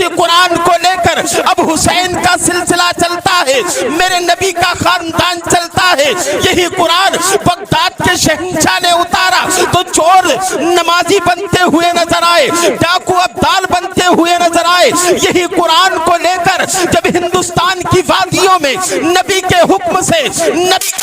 اسی قرآن کو لے کر اب حسین کا سلسلہ چلتا ہے، میرے نبی کا خاندان چلتا ہے۔ یہی قرآن بغداد کے شہنشاہ نے اتارا تو چور نمازی بنتے ہوئے نظر آئے، ڈاکو ابدال بنتے ہوئے نظر آئے۔ یہی قرآن کو لے کر جب ہندوستان کی وادیوں میں نبی کے حکم سے نبی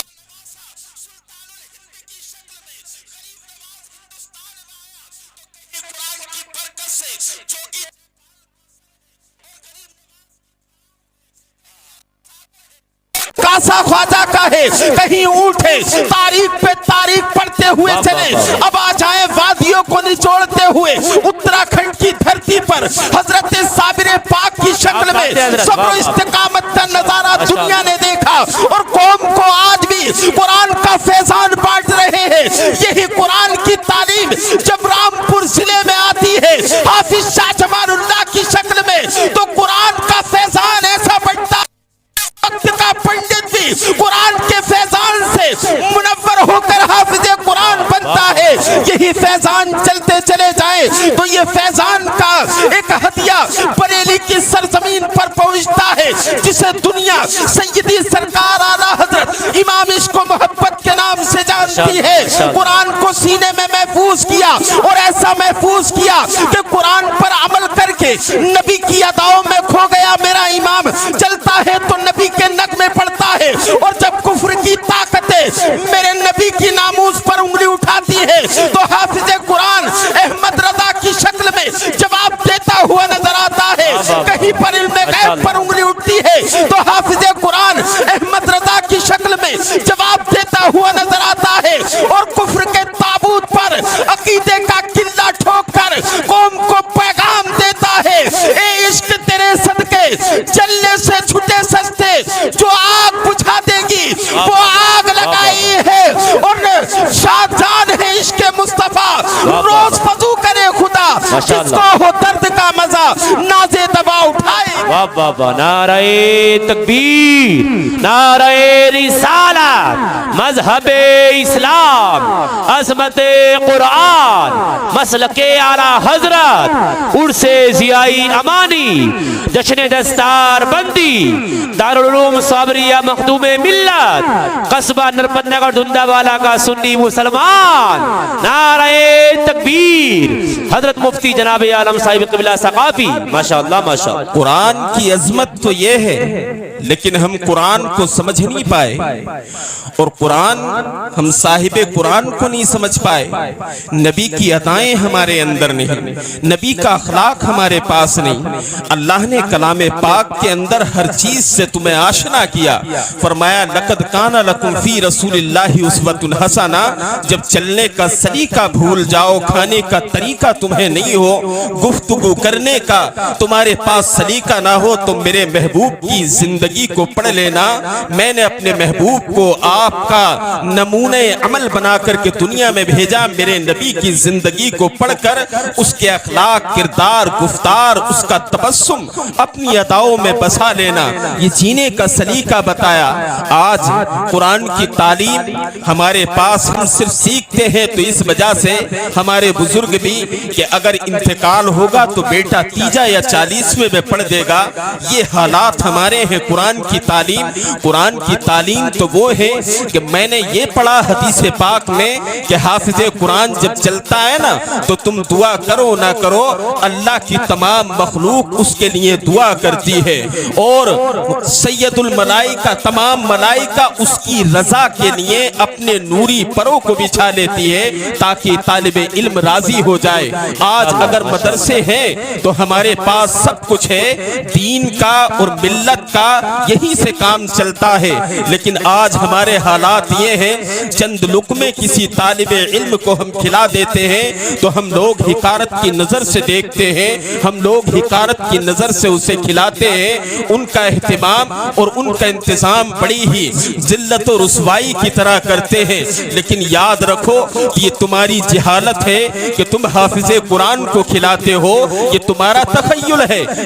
کاسا خواجہ کا ہے، کہیں اونٹ ہے، تاریخ پہ تاریخ پڑھتے ہوئے چلے۔ اب آ جائیں وادیوں کو نچوڑتے ہوئے اتراکھنڈ کی دھرتی پر حضرت صابر پاک کی شکل میں صبر و استقامت کا نظارہ دنیا نے دیکھا، اور قوم کو آج بھی قرآن کا فیضان بانٹ رہے ہیں۔ یہی قرآن کی تعلیم جب رامپور ضلع میں آتی ہے حافظ شاہ جمال اللہ کی شکل میں، تو قرآن کا فیضان ایسا بڑھتا وقت کا پنڈت بھی قرآن کے فیضان سے منور ہو کر حافظ قرآن بنتا ہے۔ یہی فیضان چلتے چلے جائیں تو یہ فیضان کا ایک ہدیہ بریلی کی سرزمین پر پہنچتا ہے، جسے دنیا سیدی سرکار اعلیٰ حضرت امام عشق و محبت کے نام سے جانتی ہے۔ قرآن کو سینے میں محفوظ کیا، اور ایسا محفوظ کیا کہ قرآن پر عمل کر کے نبی کی اداؤں میں کھو گیا۔ میرا امام چلتا ہے تو نبی کے نغمے پڑتا ہے، اور جب کفر کی طاقتیں میرے نبی کی ناموس پر انگلی اٹھاتی ہے تو حافظ قرآن احمد رضا کی شکل میں جواب دیتا ہوا نظر آتا ہے۔ کہیں پر علم غیب پر انگلی اٹھتی ہے تو حافظ قرآن احمد رضا کی شکل میں جواب دیتا ہوا نظر آتا ہے، اور کفر کے تابوت پر عقیدے کا قلعہ ٹھوک کر قوم کو پیغام دیتا ہے، اے عشق تیرے صدقے جلنے سے چھٹے سستے، جو آگ بجھا دے گی وہ آگ لگائی ہے، اور شادان ہے عشق مصطفیٰ روز فضو کرے خدا، جس کو ہو درد کا مزہ نازے دوا اٹھائے۔ واہ واہ واہ، نعرہ تکبیر، نعرہ رسالت، مذہب اسلام، عظمت قرآن، مسلک اعلیٰ حضرت، عرس ضیائی امانی، جشن دستار بندی، دارالعلوم صابریہ مخدوم ملت، قصبہ نرپت نگر دھندا والا کا سنی مسلمان۔ نعرہ تکبیر، حضرت مفتی جناب عالم صاحب قبلہ ثقافی، ماشاءاللہ ماشاءاللہ۔ قرآن کی عظمت تو یہ ہے، لیکن ہم قرآن کو سمجھ نہیں پائے، اور قرآن ہم صاحب قرآن کو نہیں سمجھ پائے۔ نبی کی عطائیں ہمارے اندر نہیں، نبی کا اخلاق ہمارے پاس نہیں۔ اللہ نے کلام پاک کے اندر ہر چیز سے تمہیں آشنا کیا، فرمایا لقد کان لکم فی رسول اللہ اسوۃ حسنہ۔ جب چلنے کا سلیقہ بھول جاؤ، کھانے کا طریقہ تمہیں نہیں ہو، گفتگو کرنے کا تمہارے پاس سلیقہ نہ ہو، تو میرے محبوب کی زندگی کو پڑھ لینا۔ میں نے اپنے محبوب کو آپ کا نمونہ عمل بنا کر کے دنیا میں بھیجا۔ میرے نبی کی زندگی کو پڑھ کر اس کے اخلاق، کردار، گفتار، اس کا تبسم اپنی اداؤں میں بسا لینا، یہ جینے کا سلیقہ بتایا۔ آج قرآن کی تعلیم ہمارے پاس ہم صرف سیکھتے ہیں تو اس وجہ سے ہمارے بزرگ بھی کہ اگر انتقال ہوگا تو بیٹا تیجا یا 40ویں میں پڑھ دے گا، یہ حالات ہمارے ہیں۔ قرآن کی تعلیم تو وہ ہے کہ میں نے یہ پڑھا حدیث پاک میں کہ حافظ قرآن جب چلتا ہے نا تو تم دعا کرو نہ کرو، اللہ کی تمام مخلوق اس کے لیے دعا کرتی ہے، اور سید الملائکہ تمام ملائکہ اس کی رضا کے لیے اپنے نوری پروں کو بچھا لیتی ہے تاکہ طالب علم راضی ہو جائے۔ آج اگر مدرسے ہیں تو ہمارے پاس سب کچھ ہے، دین کا اور ملت کا یہی سے کام چلتا ہے، لیکن آج ہمارے حالات یہ ہیں چند لقمے کسی طالب علم کو ہم کھلا دیتے ہیں تو ہم لوگ حقارت کی نظر سے دیکھتے ہیں، ہم لوگ حقارت کی نظر سے اسے کھلاتے ہیں۔ ان کا اہتمام اور ان کا انتظام بڑی ہی ذلت و رسوائی کی طرح کرتے ہیں، لیکن یاد رکھو یہ تمہاری جہالت ہے کہ تم حافظ قرآن کو کھلاتے ہو، یہ تمہارا تخیل ہے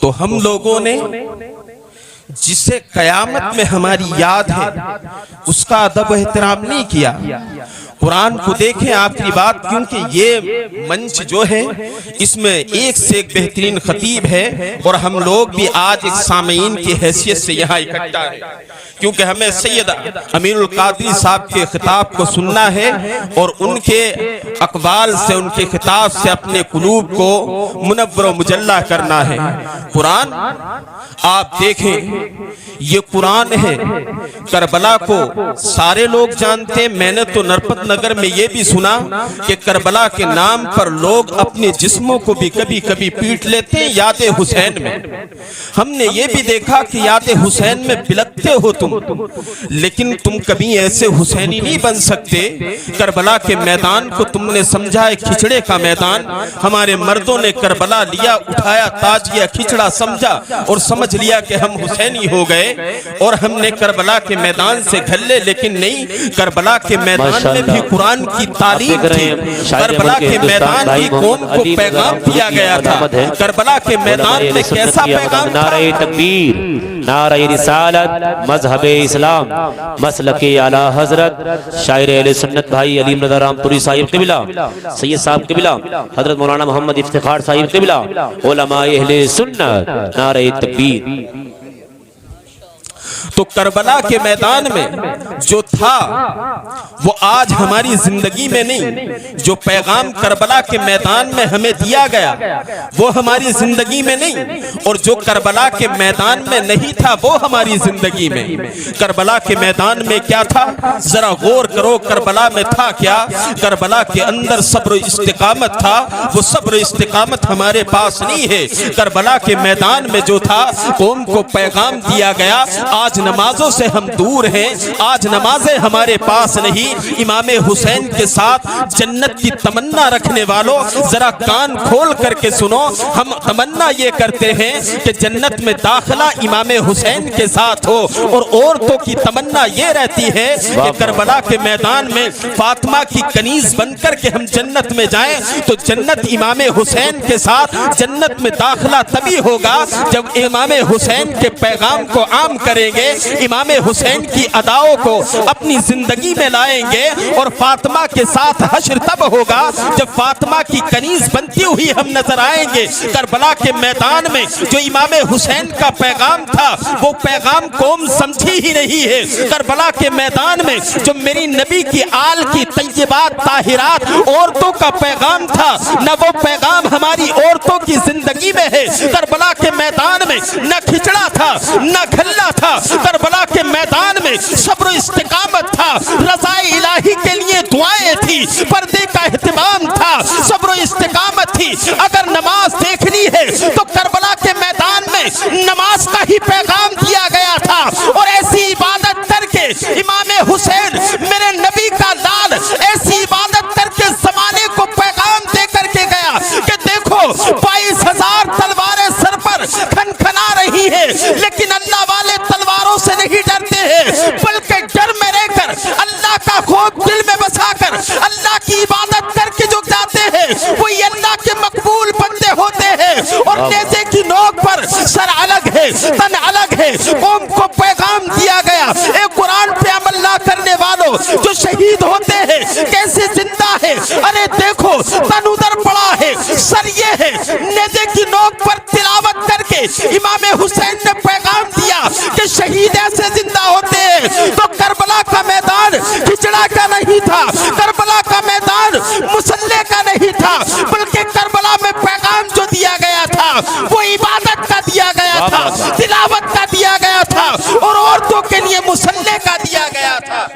تو ہم لوگوں نے جسے قیامت میں ہماری یاد ہے اس کا ادب و احترام نہیں کیا۔ قرآن کو دیکھیں آخری بات، کیونکہ یہ منچ جو ہے اس میں ایک سے ایک بہترین خطیب ہے، اور ہم لوگ بھی آج ایک سامعین کی حیثیت سے یہاں اکٹھا ہیں، کیونکہ ہمیں سید امین القادری صاحب کے خطاب کو سننا ہے اور ان کے اقوال سے، ان کے خطاب سے اپنے قلوب کو منور و مجلہ کرنا ہے۔ قرآن آپ دیکھیں، یہ قرآن ہے، کربلا کو سارے لوگ جانتے ہیں۔ میں نے تو نرپت نگر میں یہ بھی سنا کہ کربلا کے نام پر لوگ اپنے جسموں کو بھی کبھی کبھی پیٹ لیتے ہیں یاد حسین میں۔ ہم نے یہ بھی دیکھا کہ یاد حسین میں بلکتے ہو تم، لیکن تم کبھی ایسے حسینی نہیں بن سکتے۔ کربلا کے میدان کو تم نے سمجھا ہے کھچڑے کا میدان، ہمارے مردوں نے کربلا لیا، اٹھایا تاج کیا کھچڑا سمجھا اور سمجھ لیا کہ ہم حسینی ہو گئے، اور ہم نے کربلا کے میدان سے گھلے، لیکن نہیں، کربلا کے میدان میں بھی قرآن کی تعلیم تھی۔ کربلا کے میدان کی قوم کو پیغام دیا گیا تھا۔ کربلا کے میدان میں کیسا پیغام تھا؟ نعرہ تکبیر، نعرہ رسالت، مذہب اسلام، مسلک اعلی حضرت شاعر اہل سنت بھائی علیم رضا رام پوری صاحب قبلہ، سید صاحب قبلہ، حضرت مولانا محمد افتخار صاحب قبلہ، علماء اہل سنت، نعرہ تکبیر۔ تو کربلا کے میدان میں جو تھا وہ آج ہماری زندگی میں نہیں، جو پیغام کربلا کے میدان میں ہمیں دیا گیا وہ ہماری زندگی میں نہیں، اور جو کربلا کے میدان میں نہیں تھا وہ ہماری زندگی میں۔ کربلا کے میدان میں کیا تھا؟ ذرا غور کرو، کربلا میں تھا کیا؟ کربلا کے اندر صبر و استقامت تھا، وہ صبر و استقامت ہمارے پاس نہیں ہے۔ کربلا کے میدان میں جو تھا قوم کو پیغام دیا گیا، آج نمازوں سے ہم دور ہیں، آج نمازیں ہمارے پاس نہیں۔ امام حسین کے ساتھ جنت کی تمنا رکھنے والوں ذرا کان کھول کر کے سنو، ہم تمنا یہ کرتے ہیں کہ جنت میں داخلہ امام حسین کے ساتھ ہو، اور عورتوں کی تمنا یہ رہتی ہے کہ کربلا کے میدان میں فاطمہ کی کنیز بن کر کے ہم جنت میں جائیں۔ تو جنت امام حسین کے ساتھ جنت میں داخلہ تبھی ہوگا جب امام حسین کے پیغام کو عام کریں گے، امام حسین کی اداؤں کو اپنی زندگی میں لائیں گے، اور فاطمہ کے ساتھ حشر تب ہوگا جب فاطمہ کی کنیز بنتی ہوئی ہم نظر آئیں گے۔ کربلا کے میدان میں جو امام حسین کا پیغام تھا وہ پیغام قوم سمجھی ہی نہیں ہے۔ کربلا کے میدان میں جو میری نبی کی آل کی طیبات طاہرات عورتوں کا پیغام تھا، نہ وہ پیغام ہماری عورتوں کی زندگی میں ہے۔ کربلا کے میدان میں نہ کھچڑا تھا نہ گھلا تھا، کربلا کے میدان میں صبر و استقامت تھا، رضا الہی کے لیے دعائیں تھی، پردے کا اہتمام تھا، صبر و استقامت تھی۔ اگر نماز دیکھنی ہے تو کربلا کے میدان میں نماز کا ہی پیغام دیا گیا تھا، اور ایسی عبادت کر کے امام حسین میرے نبی کا لال ایسی عبادت کر کے زمانے کو پیغام دے کر کے گیا کہ دیکھو 22,000 تلواریں سر پر کھنکھنا رہی ہے، لیکن اللہ والے تلواروں سے نہیں ڈرتے ہیں، بلکہ ڈر میں رہ کر اللہ کا خوف دل میں بسا کر اللہ کی عبادت کر کے جو جاتے ہیں وہی اللہ کے مقبول بندے ہوتے ہیں۔ اور نیزے کی نوک پر سر الگ ہے، تن الگ ہے، قوم کو پیغام دیا گیا، اے قرآن پہ عمل نہ کرنے والوں، جو شہید ہوتے ہیں کیسے زندہ ہے؟ ارے دیکھو تن ادھر پڑا ہے، سر یہ ہے۔ نیزے کی نوک پر تلاوت کر کے امام حسین نے پیغام دیا کہ شہید ایسے زندہ ہوتے ہیں۔ تو کربلا کا میدان کھچڑا کا نہیں تھا، کربلا کا میدان مسلح کا نہیں تھا، بلکہ کربلا میں پیغام جو دیا گیا تھا وہ عبادت کا دیا گیا تھا، تلاوت کا دیا گیا تھا، اور عورتوں کے لیے مسلح کا دیا گیا تھا۔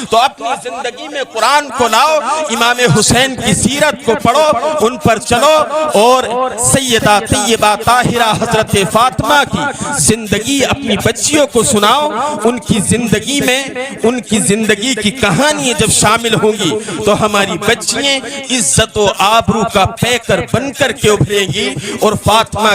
تو اپنی زندگی میں قرآن کو لاؤ، امام حسین کی سیرت کو پڑھو، ان پر چلو، اور سیدہ طیبہ طاہرہ حضرت فاطمہ کی زندگی اپنی بچیوں کو سناؤ۔ ان کی زندگی میں ان کی زندگی کی کہانی جب شامل ہوں گی تو ہماری بچیاں عزت و آبرو کا پیکر بن کر کے ابھریں گی، اور فاطمہ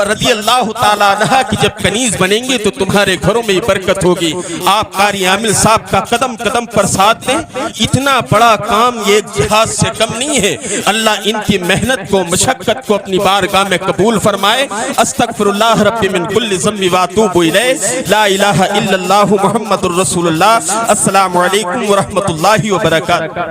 رضی اللہ تعالیٰ عنہا کی جب کنیز بنیں گی تو تمہارے گھروں میں برکت ہوگی۔ آپ قاری عامل صاحب کا قدم قدم قدم پر ساتھ دیں. اتنا بڑا کام یہ ایک جہاز سے کم نہیں ہے. اللہ ان کی محنت کو مشقت کو اپنی بارگاہ میں قبول فرمائے. استغفر اللہ ربی من کل ذنب واتوب الیہ. لا الہ الا اللہ محمد الرسول اللہ. السلام علیکم ورحمۃ اللہ وبرکاتہ.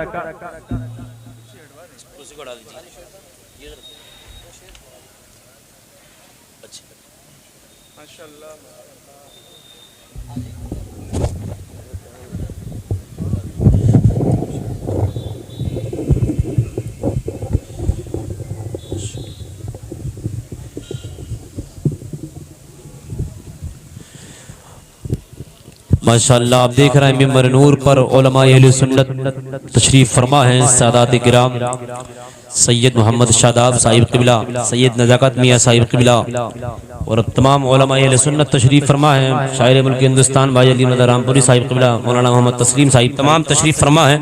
ماشاءاللہ آپ دیکھ رہے ہیں ممبر نور پر علماء اہل سنت تشریف فرما ہیں. سادات کرام سید محمد شاداب صاحب قبلہ, سید نزاکت میاں صاحب قبلہ اور تمام علماء اہل سنت تشریف فرما ہیں. شاعر ملک ہندوستان بھائی علی مدد رامپوری صاحب قبلہ, مولانا محمد تسلیم صاحب, تمام تشریف فرما ہیں.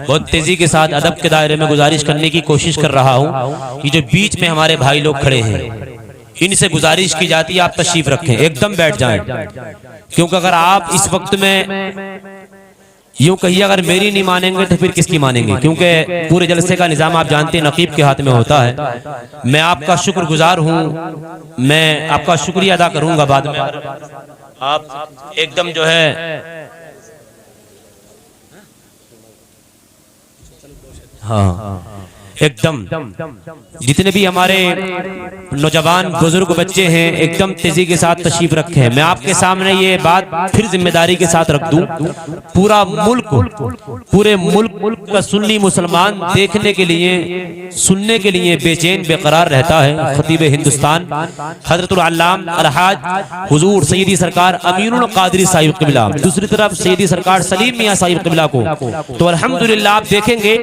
بہت تیزی کے ساتھ ادب کے دائرے میں گزارش کرنے کی کوشش کر رہا ہوں کہ جو بیچ میں ہمارے بھائی لوگ کھڑے ہیں ان سے گزارش کی جاتی ہے آپ تشریف رکھیں, ایک دم بیٹھ جائیں. کیونکہ اگر آپ اس وقت میں یوں کہیے اگر میری نہیں مانیں گے تو پھر کس کی مانیں گے, کیونکہ پورے جلسے کا نظام آپ جانتے ہیں نقیب کے ہاتھ میں ہوتا ہے. میں آپ کا شکر گزار ہوں, میں آپ کا شکریہ ادا کروں گا بعد میں. آپ ایک دم جو ہے ہاں ایک دم جتنے بھی ہمارے نوجوان بزرگ بچے ہیں ایک دم تیزی کے ساتھ تشریف رکھیں. میں آپ کے سامنے یہ بات پھر ذمہ داری کے ساتھ رکھ دوں, پورے ملک کا سنی مسلمان دیکھنے کے لیے سننے کے لیے بے چین بے قرار رہتا ہے. خطیب ہندوستان حضرت العلام الحاج حضور سیدی سرکار امین القادری صاحب قبلہ, دوسری طرف سیدی سرکار سلیم میاں صاحب قبلہ کو تو الحمدللہ آپ دیکھیں گے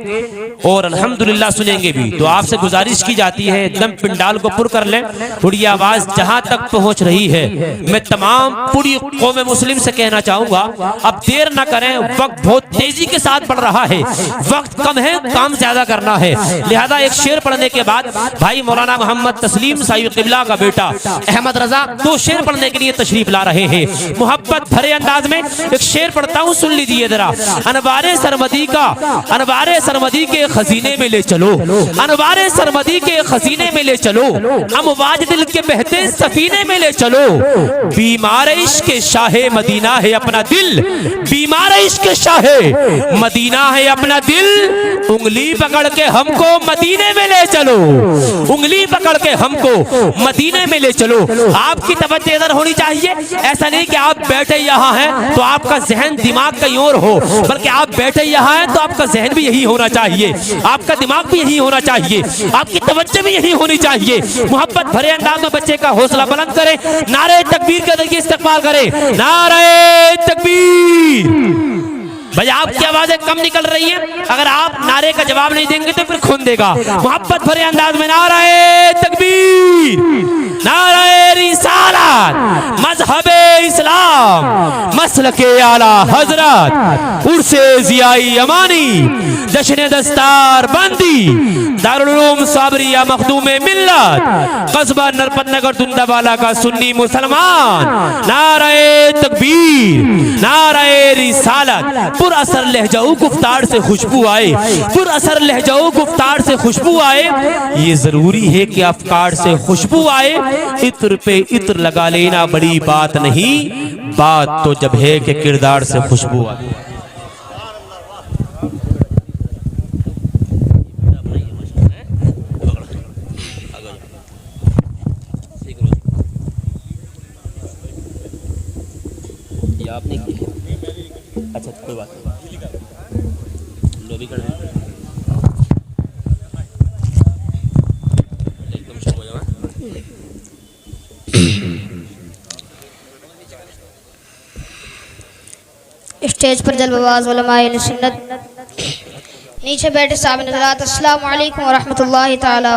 اور الحمدللہ سنیں گے بھی. تو آپ سے گزارش کی جاتی ہے ایک دم پنڈال کو پر کر لیں اور یہ آواز جہاں تک پہنچ رہی ہے میں تمام پوری قوم مسلم سے کہنا چاہوں گا اب دیر نہ کریں, وقت بہت تیزی کے ساتھ بڑھ رہا ہے, وقت کم ہے کام زیادہ کرنا ہے. لہذا ایک شعر پڑھنے کے بعد بھائی مولانا محمد تسلیم صاحب قبلہ کا بیٹا احمد رضا دو شعر پڑھنے کے لیے تشریف لا رہے ہیں. محبت بھرے انداز میں ایک شعر پڑھتا ہوں, سن لیجیے ذرا. انوار سرمدی کے خزینے میں لے چلو, انوار سرمدی کے خزینے میں لے چلو, امواج دل کے بہتے سفینے میں لے چلو. بیمار عشق شاہ مدینہ ہے اپنا دل, بیمار عشق شاہ مدینہ ہے اپنا دل, انگلی پکڑ کے ہم کو مدینے میں لے چلو, انگلی پکڑ کے ہم کو مدینے میں لے چلو. آپ کی توجہ ادھر ہونی چاہیے, ایسا نہیں کہ آپ بیٹھے یہاں ہیں تو آپ کا ذہن دماغ کہیں اور ہو, بلکہ آپ بیٹھے یہاں ہیں تو آپ کا ذہن بھی یہی ہونا چاہیے, آپ کا دماغ بھی یہی ہونا چاہیے, آپ کی توجہ بھی یہی ہونی چاہیے. محبت بھرے انداز میں بچے کا حوصلہ بلند کرے, نعرہ تکبیر کے ذریعے استقبال کرے. نعرہ تکبیر. بھائی آپ کی آوازیں کم نکل رہی ہیں, اگر آپ نعرے کا جواب نہیں دیں گے تو پھر خون دے گا. محبت بھرے انداز میں نعرہ تکبیر, نعرہ رسالت, مذہب اسلام, مسلک اعلیٰ حضرت, عرس ضیائی امانی, جشن دستار بندی, دارالعلوم صابریہ مخدوم ملت, قصبہ نرپت نگر دندوالا کا سنی مسلمان. نعرہ تکبیر, نعرہ رسالت. پر اثر لہجہ گفتار سے خوشبو آئے, پر اثر لہجہ گفتار سے خوشبو آئے. یہ ضروری ہے کہ افکار سے خوشبو آئے. عطر پہ عطر لگا لینا بڑی بات نہیں, بات تو جب ہے کہ کردار سے خوشبو آئے. آپ نے کی اچھا کوئی بات نہیں, لوبی کر دیں ایک دم شروع ہو جاؤ. اسٹیج پر جلوہ باز علماء اہل سنت, نیچے بیٹھے صاحب نظرات. السلام علیکم ورحمۃ اللہ تعالی.